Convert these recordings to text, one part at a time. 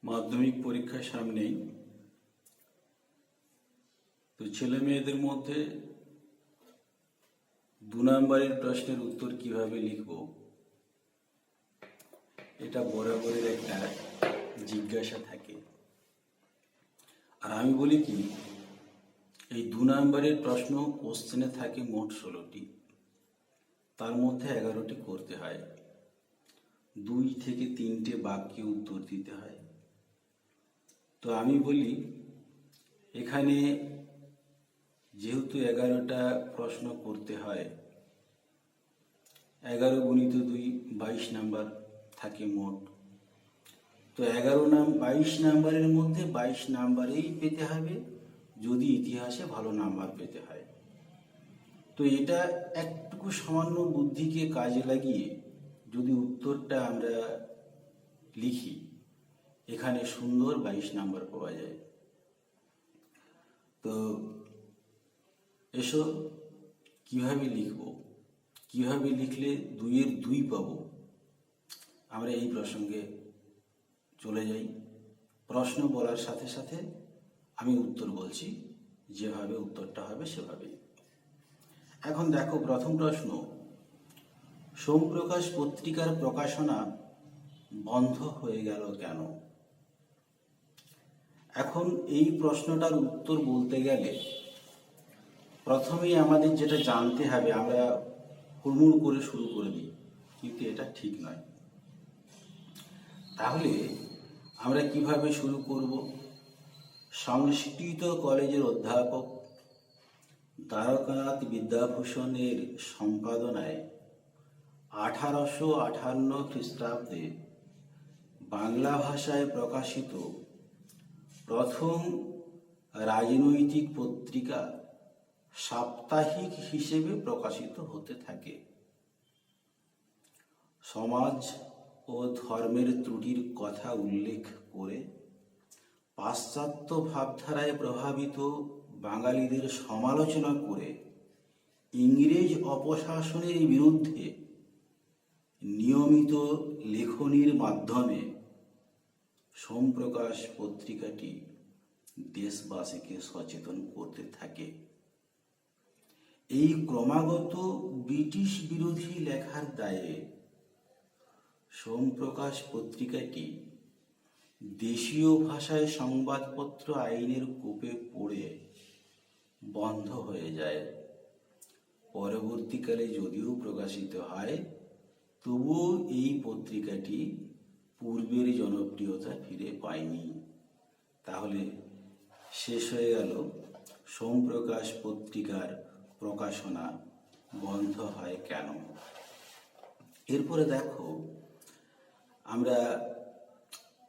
মাধ্যমিক পরীক্ষার সামনেই, তো ছেলে মেয়েদের মধ্যে 2 নম্বরের প্রশ্নের উত্তর কিভাবে লিখব, এটা বরাবরের একটা জিজ্ঞাসা থাকে। আর আমি বলি কি, এই 2 নম্বরের প্রশ্ন কোশ্চেনে থাকে মোট 16টি, তার মধ্যে 11টি করতে হয়, 2 থেকে 3টে বাক্যে উত্তর দিতে হয়। তো আমি বলি, এখানে যেহেতু 11টা প্রশ্ন করতে হয়, 11 গুণিত 2 22 নাম্বার থাকে মোট। তো 22 নাম্বারের মধ্যে 22 নাম্বারেই পেতে হবে যদি ইতিহাসে ভালো নাম্বার পেতে হয়। তো এটা একটুকু সামান্য বুদ্ধিকে কাজে লাগিয়ে যদি উত্তরটা আমরা লিখি, এখানে সুন্দর 22 নাম্বার পাওয়া যায়। তো এসো কিভাবে লিখব, কিভাবে লিখলে 2-এর 2 পাবো, আমরা এই প্রসঙ্গে চলে যাই। প্রশ্ন বলার সাথে সাথে আমি উত্তর বলছি, যেভাবে উত্তরটা হবে সেভাবেই। এখন দেখো, প্রথম প্রশ্ন, সোমপ্রকাশ পত্রিকার প্রকাশনা বন্ধ হয়ে গেল কেন? এখন এই প্রশ্নটার উত্তর বলতে গেলে প্রথমেই আমাদের যেটা জানতে হবে, আমরা হুড়মুড় করে শুরু করে দিই, কিন্তু এটা ঠিক নয়। তাহলে আমরা কিভাবে শুরু করব? সংস্কৃত কলেজের অধ্যাপক দ্বারকানাথ বিদ্যাভূষণের সম্পাদনায় 1858 খ্রিস্টাব্দে বাংলা ভাষায় প্রকাশিত প্রথম রাজনৈতিক পত্রিকা সাপ্তাহিক হিসেবে প্রকাশিত হতে থাকে। সমাজ ও ধর্মের ত্রুটির কথা উল্লেখ করে পাশ্চাত্য ভাবধারায় প্রভাবিত বাঙালিদের সমালোচনা করে ইংরেজ অপশাসনের বিরুদ্ধে নিয়মিত লেখনীর মাধ্যমে সোমপ্রকাশ পত্রিকাটি দেশবাসীকে সচেতন করতে থাকে। এই ক্রমাগত ব্রিটিশ বিরোধী লেখার দায়ে সোমপ্রকাশ পত্রিকাটি দেশীয় ভাষায় সংবাদপত্র আইনের কোপে পড়ে বন্ধ হয়ে যায়। পরবর্তীকালে যদিও প্রকাশিত হয়, তবুও এই পত্রিকাটি পূর্বের জনপ্রিয়তা ফিরে পায়নি। তাহলে শেষ হয়ে গেল সোমপ্রকাশ পত্রিকার প্রকাশনা বন্ধ হয় কেন। এরপরে দেখো, আমরা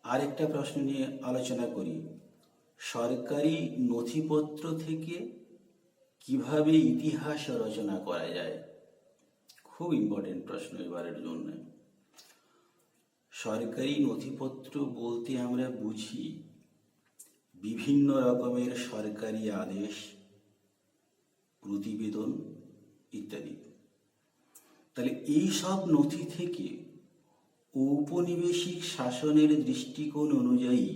আরেকটা প্রশ্ন নিয়ে আলোচনা করি, সরকারি নথিপত্র থেকে কিভাবে ইতিহাস রচনা করা যায়। খুব ইম্পর্টেন্ট প্রশ্ন এবারের জন্য। সরকারি নথিপত্র বলতে আমরা বুঝি বিভিন্ন রকমের সরকারি আদেশ, প্রতিবেদন ইত্যাদি। তাহলে এই সব নথি থেকে ঔপনিবেশিক শাসনের দৃষ্টিকোণ অনুযায়ী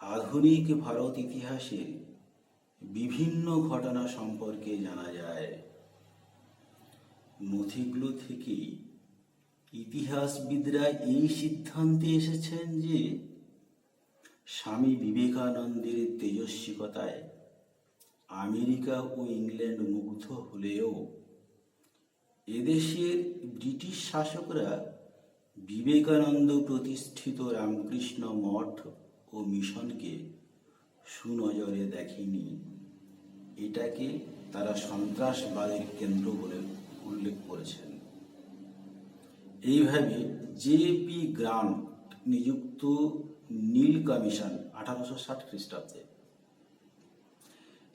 আধুনিক ভারত ইতিহাসের বিভিন্ন ঘটনা সম্পর্কে জানা যায়। নথিগুলো থেকেই ইতিহাসবিদরা এই সিদ্ধান্তে এসেছেন যে স্বামী বিবেকানন্দের তেজস্বিকতায় আমেরিকা ও ইংল্যান্ড মুগ্ধ হলেও এদেশের ব্রিটিশ শাসকরা বিবেকানন্দ প্রতিষ্ঠিত রামকৃষ্ণ মঠ ও মিশনকে সুনজরে দেখেনি। এটাকে তারা সন্ত্রাসবাদের কেন্দ্র বলে উল্লেখ করেছেন। এইভাবে জে.পি. গ্রান্ট নিযুক্ত নীল কমিশন 1860 খ্রিস্টাব্দে,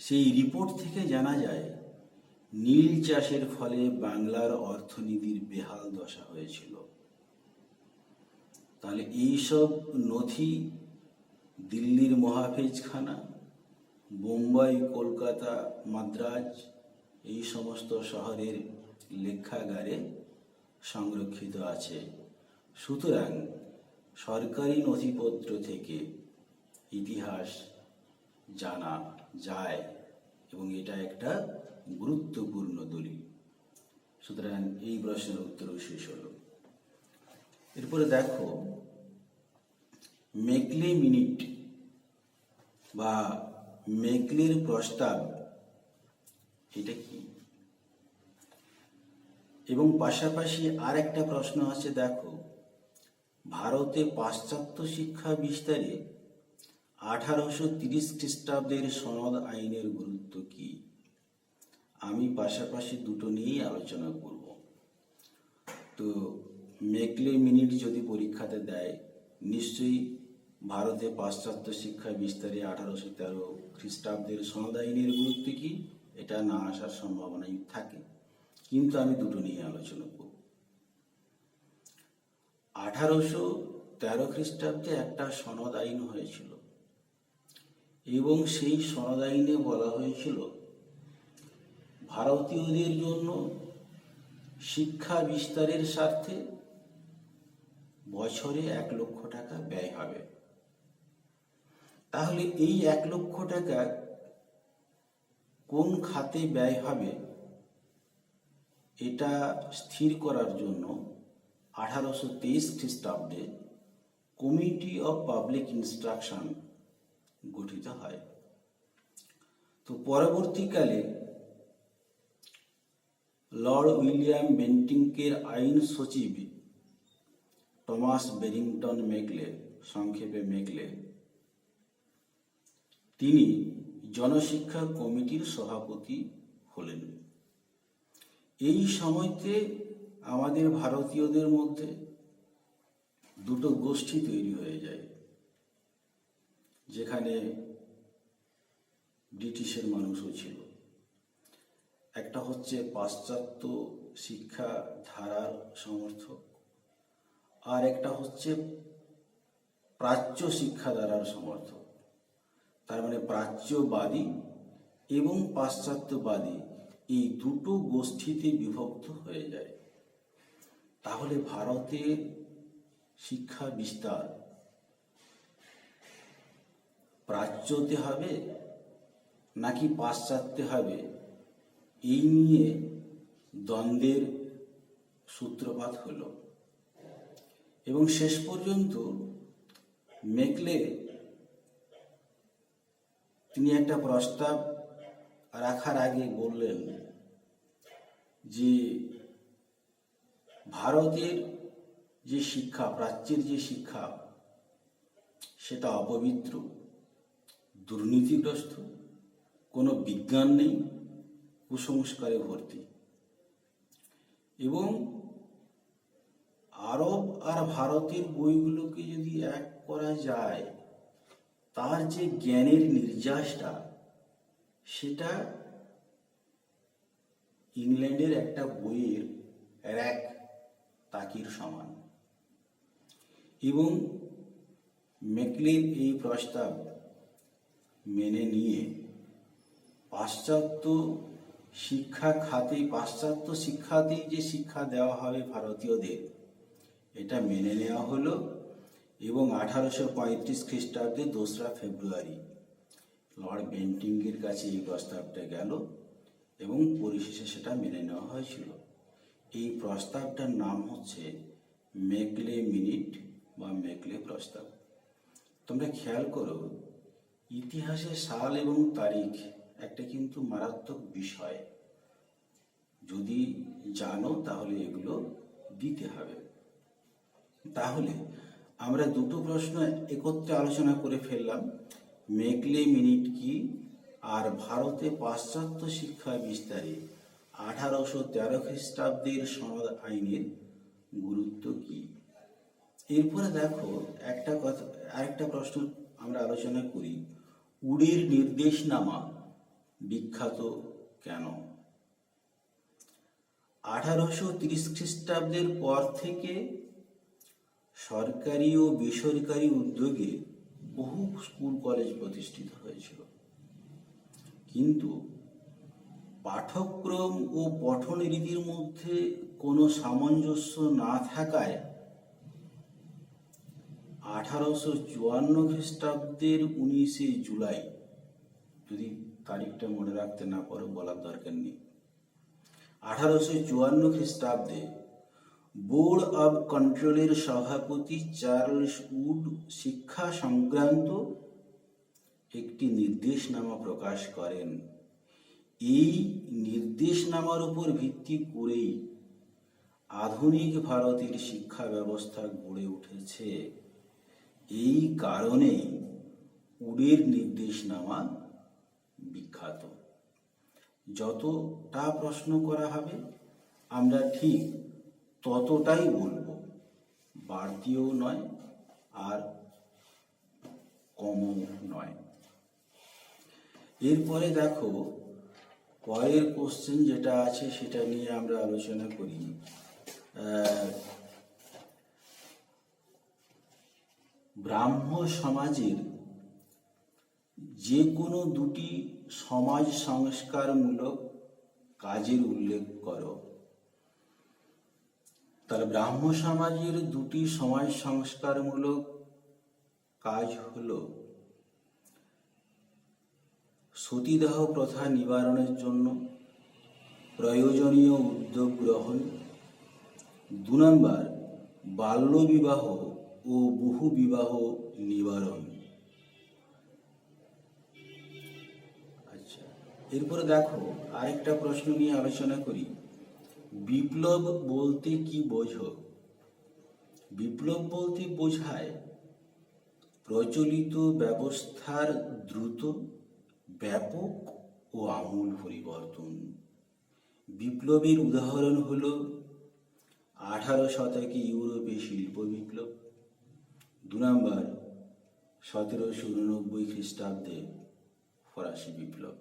সেই রিপোর্ট থেকে জানা যায় নীল চাষের ফলে বাংলার অর্থনীতির বেহাল দশা হয়েছিল। তাহলে এইসব নথি দিল্লির মহাফেজখানা, বোম্বাই, কলকাতা, মাদ্রাজ এই সমস্ত শহরের লেখাগারে সংরক্ষিত আছে। সুতরাং সরকারি নথিপত্র থেকে ইতিহাস জানা যায় এবং এটা একটা গুরুত্বপূর্ণ দলিল। সুতরাং এই প্রশ্নের উত্তরও শেষ হলো। এরপরে দেখো, মেকলে মিনিট বা মেকলের প্রস্তাব এটা কি? এবং পাশাপাশি আর একটা প্রশ্ন আছে, দেখো, ভারতে পাশ্চাত্য শিক্ষা বিস্তারে 1830 খ্রিস্টাব্দের সনদ আইনের গুরুত্ব কি? আমি পাশাপাশি দুটো নিয়েই আলোচনা করব। তো মেকলে মিনিট যদি পরীক্ষাতে দেয়, নিশ্চয়ই ভারতে পাশ্চাত্য শিক্ষা বিস্তারে 1813 খ্রিস্টাব্দের সনদ আইনের গুরুত্ব কি, এটা না আসার সম্ভাবনাই থাকে, কিন্তু আমি দুটো নিয়ে আলোচনা করব। 1813 খ্রিস্টাব্দে একটা সনদ আইন হয়েছিল এবং সেই সনদ আইনে বলা হয়েছিল ভারতীয়দের জন্য শিক্ষা বিস্তারের স্বার্থে বছরে 1 লক্ষ টাকা ব্যয় হবে। তাহলে এই 1 লক্ষ টাকা কোন খাতে ব্যয় হবে এটা স্থির করার জন্য 1823 খ্রিস্টাব্দে কমিটি অফ পাবলিক ইনস্ট্রাকশন গঠিত হয়। তো পরবর্তীকালে লর্ড উইলিয়াম বেন্টিঙ্কের আইন সচিব টমাস বেরিংটন মেকলে, সংক্ষেপে মেকলে, তিনি জনশিক্ষা কমিটির সভাপতি হলেন। এই সময়তে আমাদের ভারতীয়দের মধ্যে দুটো গোষ্ঠী তৈরি হয়ে যায়, যেখানে ব্রিটিশের মানুষও ছিল। একটা হচ্ছে পাশ্চাত্য শিক্ষা ধারার সমর্থক, আর একটা হচ্ছে প্রাচ্য শিক্ষা ধারার সমর্থক। তার মানে প্রাচ্যবাদী এবং পাশ্চাত্যবাদী এই দুটো গোষ্ঠীতে বিভক্ত হয়ে যায়। তাহলে ভারতের শিক্ষা বিস্তার প্রাচ্যতে হবে নাকি পাশ্চাত্যে হবে, এই নিয়ে দ্বন্দ্বের সূত্রপাত হলো এবং শেষ পর্যন্ত মেকলে তিনি একটা প্রস্তাব রাখার আগে বললেন যে ভারতের যে শিক্ষা, প্রাচ্যের যে শিক্ষা, সেটা অপবিত্র, দুর্নীতিগ্রস্ত, কোনো বিজ্ঞান নেই, কুসংস্কারে ভর্তি। এবং আরব আর ভারতের বইগুলোকে যদি এক করা যায়, তার যে জ্ঞানের নির্যাসটা, সেটা ইংল্যান্ডের একটা বইয়ের র্যাক তাকির সমান। এবং মেকলের এই প্রস্তাব মেনে নিয়ে পাশ্চাত্য শিক্ষাতেই যে শিক্ষা দেওয়া হবে ভারতীয়দের, এটা মেনে নেওয়া হলো। এবং 1835 খ্রিস্টাব্দে 2রা ফেব্রুয়ারি লর্ড বেন্টিঙ্কের কাছে এই প্রস্তাবটা গেল এবং পরিশেষে সেটা মেনে নেওয়া হয়েছিল। এই প্রস্তাবটার নাম হচ্ছে মেকলে মিনিট বা মেকলে প্রস্তাব। তোমরা খেয়াল করো, ইতিহাসে সাল এবং তারিখ একটা কিন্তু মারাত্মক বিষয়। যদি জানো তাহলে এগুলো দিতে হবে। তাহলে আমরা দুটো প্রশ্ন একত্রে আলোচনা করে ফেললাম, মেকলে মিনিট কি আর ভারতে পাশ্চাত্য শিক্ষা বিস্তারে 1813 খ্রিস্টাব্দের সনদ আইনের গুরুত্ব কি। এরপরে দেখো আরেকটা প্রশ্ন আমরা আলোচনা করি, উডের নির্দেশনামা বিখ্যাত কেন? 1830 খ্রিস্টাব্দের পর থেকে সরকারি ও বেসরকারি উদ্যোগে বহু স্কুল কলেজ প্রতিষ্ঠিত হয়েছিল, কিন্তু পাঠ্যক্রম ও পঠন রীতির মধ্যে কোনো সামঞ্জস্য না থাকায় 1854 খ্রিস্টাব্দের 19শে জুলাই, যদি তারিখটা মনে রাখতে না পারো বলার দরকার নেই, 1854 খ্রিস্টাব্দে বোর্ড অব কন্ট্রোলের সভাপতি চার্লস উড শিক্ষা সংক্রান্ত একটি নির্দেশনামা প্রকাশ করেন। এই নির্দেশনামার উপর ভিত্তি করেই আধুনিক ভারতের শিক্ষা ব্যবস্থা গড়ে উঠেছে। এই কারণে উডের নির্দেশনামা বিখ্যাত। যতটা প্রশ্ন করা হবে আমরা ঠিক ততটাই বলবো, বাড়তিও নয় আর কমও নয়। এরপরে দেখো, পরের কোশ্চেন যেটা আছে সেটা নিয়ে আমরা আলোচনা করি। ব্রাহ্ম সমাজের যে কোনো দুটি সমাজ সংস্কারমূলক কাজের উল্লেখ করো। তাহলে ব্রাহ্ম সমাজের দুটি সমাজ সংস্কারমূলক কাজ হলো সতীদাহ প্রথা নিবারণের জন্য প্রয়োজনীয় উদ্যোগ গ্রহণ, 2 নম্বর বাল্যবিবাহ ও বহু বিবাহ নিবারণ। আচ্ছা, এরপরে দেখো আরেকটা প্রশ্ন নিয়ে আলোচনা করি। বিপ্লব বলতে কি বোঝো? বিপ্লব বলতে বোঝায় প্রচলিত ব্যবস্থার দ্রুত, ব্যাপক ও আমূল পরিবর্তন। বিপ্লবের উদাহরণ হল 18 শতকে ইউরোপে শিল্প বিপ্লব, 2 নম্বর 1789 খ্রিস্টাব্দে ফরাসি বিপ্লব।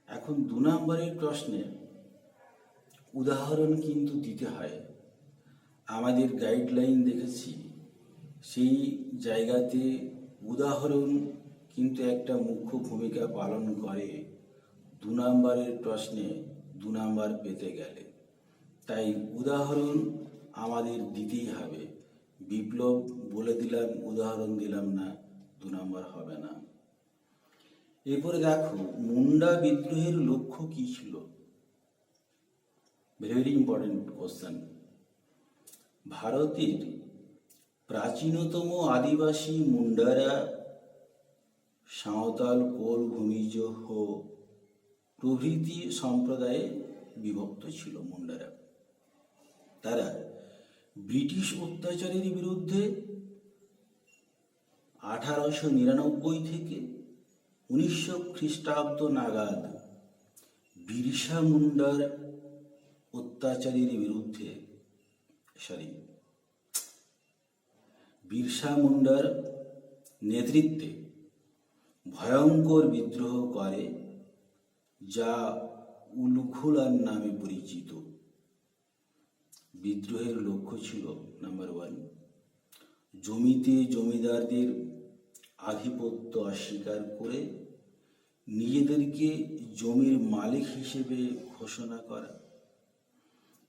এখন 2 নম্বরের প্রশ্নে উদাহরণ কিন্তু দিতে হয়। আমাদের গাইডলাইন দেখেছি, সেই জায়গাতে উদাহরণ কিন্তু একটা মুখ্য ভূমিকা পালন করে 2 নম্বরের প্রশ্নে 2 নম্বর পেতে গেলে। তাই উদাহরণ আমাদের দিতেই হবে। বিপ্লব বলে দিলাম, উদাহরণ দিলাম না, 2 নম্বর হবে না। এরপরে দেখো, মুন্ডা বিদ্রোহের লক্ষ্য কি ছিল? Very important question. ভারতের প্রাচীনতম আদিবাসী মুন্ডারা সাঁওতাল, কোল, ভূমিজ, হো প্রভৃতি সম্প্রদায়ে বিভক্ত ছিল। মুন্ডারা তারা ব্রিটিশ অত্যাচারের বিরুদ্ধে 1899 থেকে 1900 খ্রিস্টাব্দ নাগাদ বিরসা মুন্ডার অত্যাচারের বিরুদ্ধে বিরসা মুন্ডার নেতৃত্বে ভয়ঙ্কর বিদ্রোহ করে, যা উলঘুলান নামে পরিচিত। বিদ্রোহের লক্ষ্য ছিল নাম্বার 1, জমিতে জমিদারদের আধিপত্য অস্বীকার করে নিজেদেরকে জমির মালিক হিসেবে ঘোষণা করা,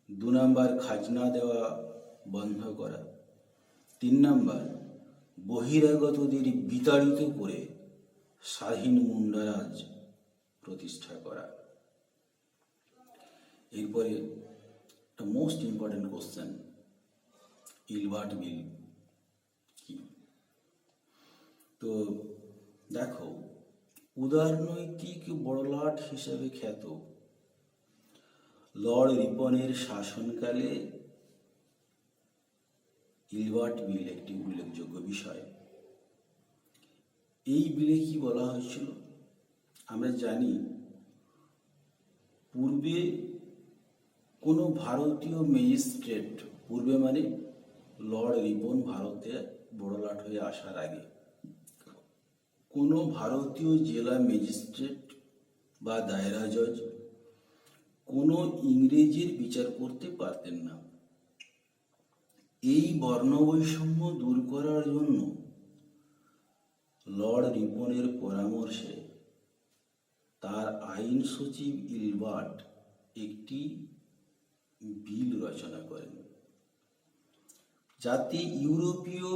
2 নম্বর খাজনা দেওয়া বন্ধ করা, 3 নম্বর বহিরাগতদের বিতাড়িত করে স্বাধীন মুন্ডারাজ প্রতিষ্ঠা করা। এরপরে একটা মোস্ট ইম্পর্টেন্ট কোশ্চেন, ইলবার্ট বিল কি? তো দেখো, উদারনৈতিক বড়লাট হিসেবে খ্যাত লর্ড রিপনের শাসনকালে ইলবার্ট বিল একটি উল্লেখযোগ্য বিষয়। এই বিলে কি বলা হয়েছিল? আমরা জানি পূর্বে কোনো ভারতীয় ম্যাজিস্ট্রেট, পূর্বে মানে লর্ড রিপন ভারতে বড়লাট হয়ে আসার আগে, কোনো ভারতীয় জেলা ম্যাজিস্ট্রেট বা দায়রা জজ কোনো ইংরেজির বিচার করতে পারতেন না। এই বর্ণবৈষম্য দূর করার জন্য লর্ড রিপনের পরামর্শে তার আইন সচিব ইলবার্ট একটি বিল রচনা করেন, যাতে ইউরোপীয়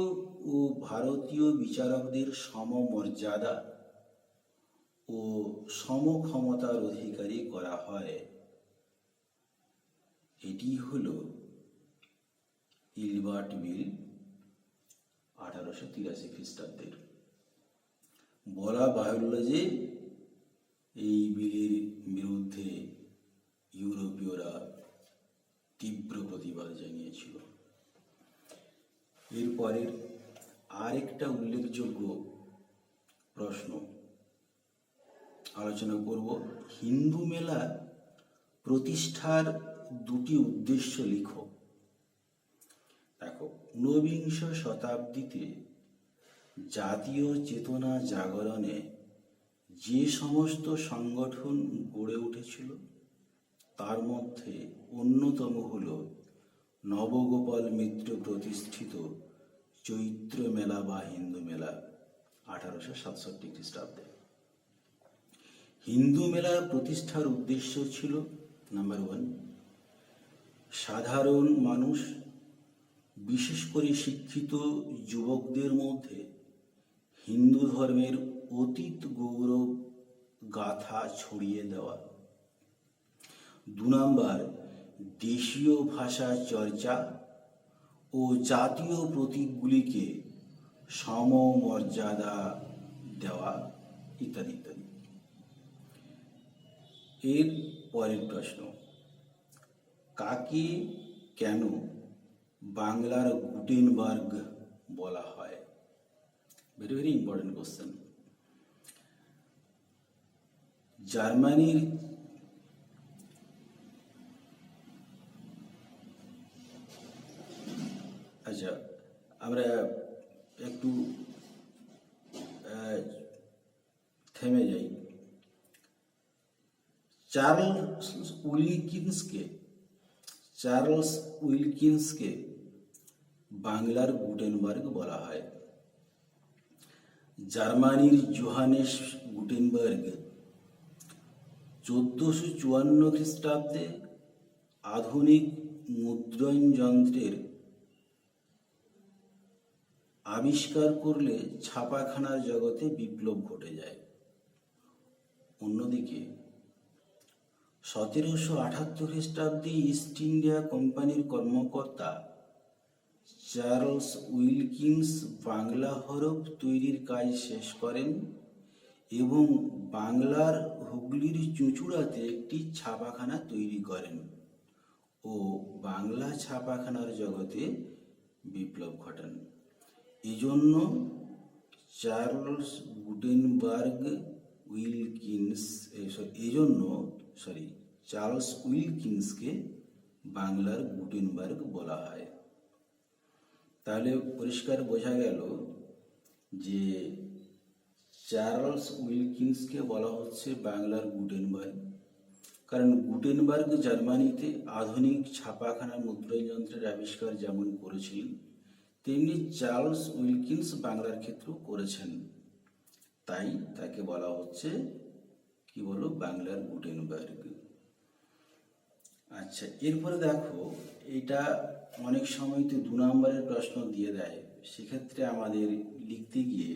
ও ভারতীয় বিচারকদের সমমর্যাদা ও সমক্ষমতার অধিকারী করা হয়। এটি হল ইলবার্ট বিল 1883 খ্রিস্টাব্দের। বলা বাহুল্য যে এই বিলের বিরুদ্ধে ইউরোপীয়রা তীব্র প্রতিবাদ জানিয়েছিল। এরপরের আরেকটা উল্লেখযোগ্য প্রশ্ন আলোচনা করব, হিন্দু মেলা প্রতিষ্ঠার দুটি উদ্দেশ্য লিখো। দেখো, ঊনবিংশ শতাব্দীতে জাতীয় চেতনা জাগরণে যে সমস্ত সংগঠন গড়ে উঠেছিল তার মধ্যে অন্যতম হল নবগোপাল মিত্র প্রতিষ্ঠিত চৈত্র মেলা বা হিন্দু মেলা 1867 খ্রিস্টাব্দে। হিন্দু মেলার প্রতিষ্ঠার উদ্দেশ্য ছিল নাম্বার 1, সাধারণ মানুষ বিশেষ করে শিক্ষিত যুবকদের মধ্যে হিন্দু ধর্মের অতীত গৌরব গাথা ছড়িয়ে দেওয়া। 2 নাম্বার, দেশীয় ভাষা চর্চা ও জাতীয় প্রতীকগুলিকে সমমর্যাদা দেওয়া ইত্যাদি ইত্যাদি। এর পরের প্রশ্ন, কাকে কেন বাংলার গুটেনবার্গ বলা হয়? Very very important question. জার্মানির আচ্ছা, আমরা একটু থেমে যাই। চার্লস উইলকিন্সকে বাংলার গুটেনবার্গ বলা হয়। জার্মানির জোহানেস গুটেনবার্গ 1454 খ্রিস্টাব্দে আধুনিক মুদ্রণ যন্ত্রের আবিষ্কার করলে ছাপাখানার জগতে বিপ্লব ঘটে যায়। অন্যদিকে 1778 খ্রিস্টাব্দে ইস্ট ইন্ডিয়া কোম্পানির কর্মকর্তা চার্লস উইলকিন্স বাংলা হরফ তৈরির কাজ শেষ করেন এবং বাংলার হুগলির চুঁচুড়াতে একটি ছাপাখানা তৈরি করেন ও বাংলা ছাপাখানার জগতে বিপ্লব ঘটান। এজন্য চার্লস উইলকিন্সকে বাংলার গুটেনবার্গ বলা হয়। তাহলে পরিষ্কার বোঝা গেল যে চার্লস উইলকিন্সকে বলা হচ্ছে বাংলার গুটেনবার্গ, কারণ গুটেনবার্গ জার্মানিতে আধুনিক ছাপাখানা মুদ্রণ যন্ত্রের আবিষ্কার যেমন করেছিলেন তেমনি চার্লস উইলকিন্স বাংলার ক্ষেত্রেও করেছেন, তাই তাকে বলা হচ্ছে কি বলো, বাংলার গুটেনবার্গ। আচ্ছা, এরপরে দেখো, এটা অনেক সময় তো 2 নম্বরের প্রশ্ন দিয়ে দেয়, সেক্ষেত্রে আমাদের লিখতে গিয়ে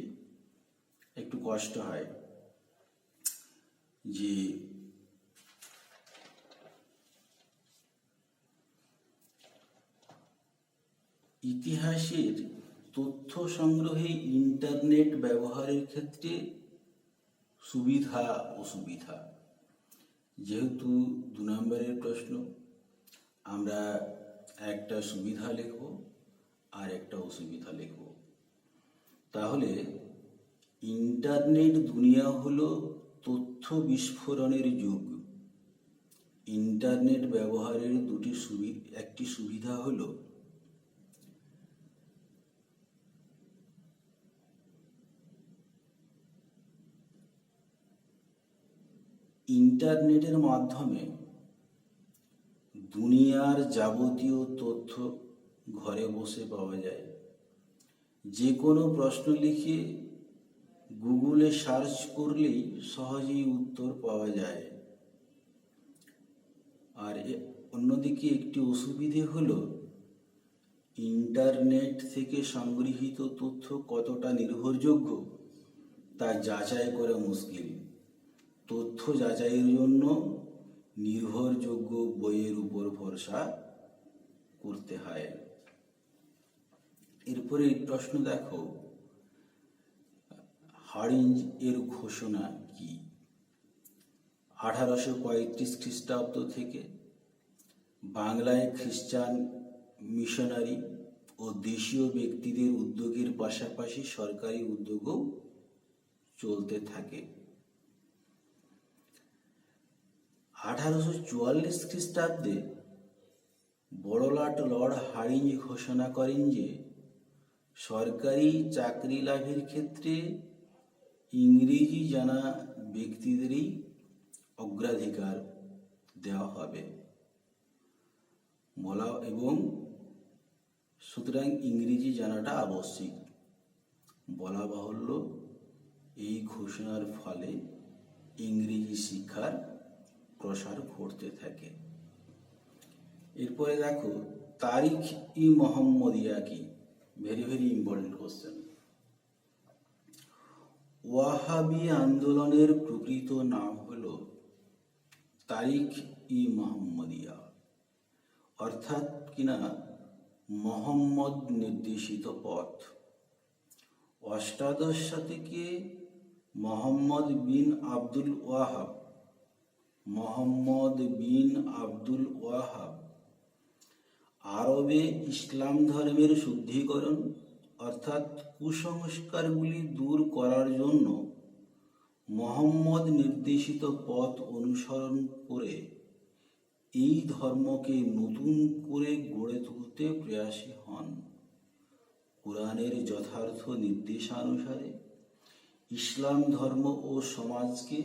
একটু কষ্ট হয় যে ইতিহাসের তথ্য সংগ্রহে ইন্টারনেট ব্যবহারের ক্ষেত্রে সুবিধা অসুবিধা। যেহেতু 2 নম্বরের প্রশ্ন, আমরা একটা সুবিধা লিখব আর একটা অসুবিধা লিখব। তাহলে ইন্টারনেট দুনিয়া হলো তথ্য বিস্ফোরণের যুগ। ইন্টারনেট ব্যবহারের একটি সুবিধা হলো ইন্টারনেটের মাধ্যমে দুনিয়ার যাবতীয় তথ্য ঘরে বসে পাওয়া যায়। যে কোনো প্রশ্ন লিখে গুগলে সার্চ করলেই সহজেই উত্তর পাওয়া যায়। আর অন্যদিকে একটি অসুবিধে হলো ইন্টারনেট থেকে সংগৃহীত তথ্য কতটা নির্ভরযোগ্য তা যাচাই করা মুশকিল। তথ্য যাচাইয়ের জন্য নির্ভরযোগ্য বইয়ের উপর ভরসা করতে হয়। এরপরে প্রশ্ন দেখো, হারিঞ্জ এর ঘোষণা কি? 1835 খ্রিস্টাব্দ থেকে বাংলায় খ্রিস্টান মিশনারি ও দেশীয় ব্যক্তিদের উদ্যোগের পাশাপাশি সরকারি উদ্যোগও চলতে থাকে। 1844 খ্রিস্টাব্দে বড়লাট লর্ড হারিঞ্জ ঘোষণা করেন যে সরকারি চাকরি লাভের ক্ষেত্রে ইংরেজি জানা ব্যক্তিদেরই অগ্রাধিকার দেওয়া হবে এবং সুতরাং ইংরেজি জানাটা আবশ্যিক। বলা বাহুল্য, এই ঘোষণার ফলে ইংরেজি শিক্ষার প্রসার ঘটতে থাকে। এরপরে দেখো, তারিখ ই মোহাম্মদিয়া কি? Very very important question. Wahhabi আন্দোলনের প্রকৃত নাম হল তারিখ ই মোহাম্মদিয়া, অর্থাৎ কিনা মোহাম্মদ নির্দেশিত পথ। অষ্টাদশ শতকে মোহাম্মদ বিন আব্দুল ওয়াহাব আরবে ইসলাম ধর্মের শুদ্ধিকরণ অর্থাৎ কুসংস্কারগুলি দূর করার জন্য মোহাম্মদ নির্দেশিত পথ অনুসরণ করে এই ধর্মকে নতুন করে গড়ে তুলতে প্রয়াসী হন। কোরআনের যথার্থ নির্দেশানুসারে ইসলাম ধর্ম ও সমাজকে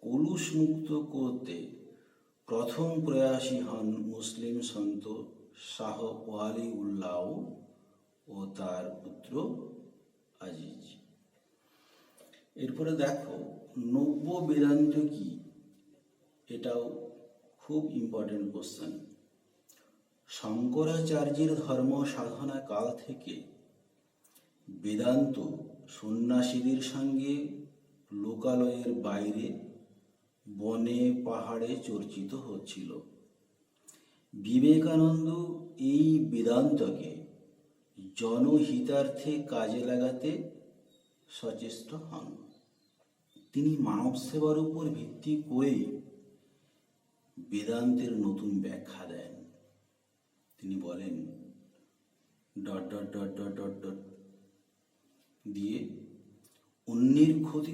কলুষমুক্ত করতে প্রথম প্রয়াসী হন মুসলিম সন্ত শাহ ওয়ালি উল্লাহ ও তার পুত্র আজিজ। এরপরে দেখো, নব্য বেদান্ত কি? এটাও খুব ইম্পর্টেন্ট কোশ্চেন। শঙ্করাচার্যের ধর্ম সাধনা কাল থেকে বেদান্ত সন্ন্যাসীদের সঙ্গে লোকালয়ের বাইরে বনে পাহাড়ে চর্চিত হচ্ছিল। বিবেকানন্দ এই বেদান্তকে জনহিতার্থে কাজে লাগাতে সচেষ্ট হন। তিনি মানব সেবার উপর ভিত্তি করে বেদান্তের নতুন ব্যাখ্যা দেন। তিনি বলেন দিয়ে অন্যের ক্ষতি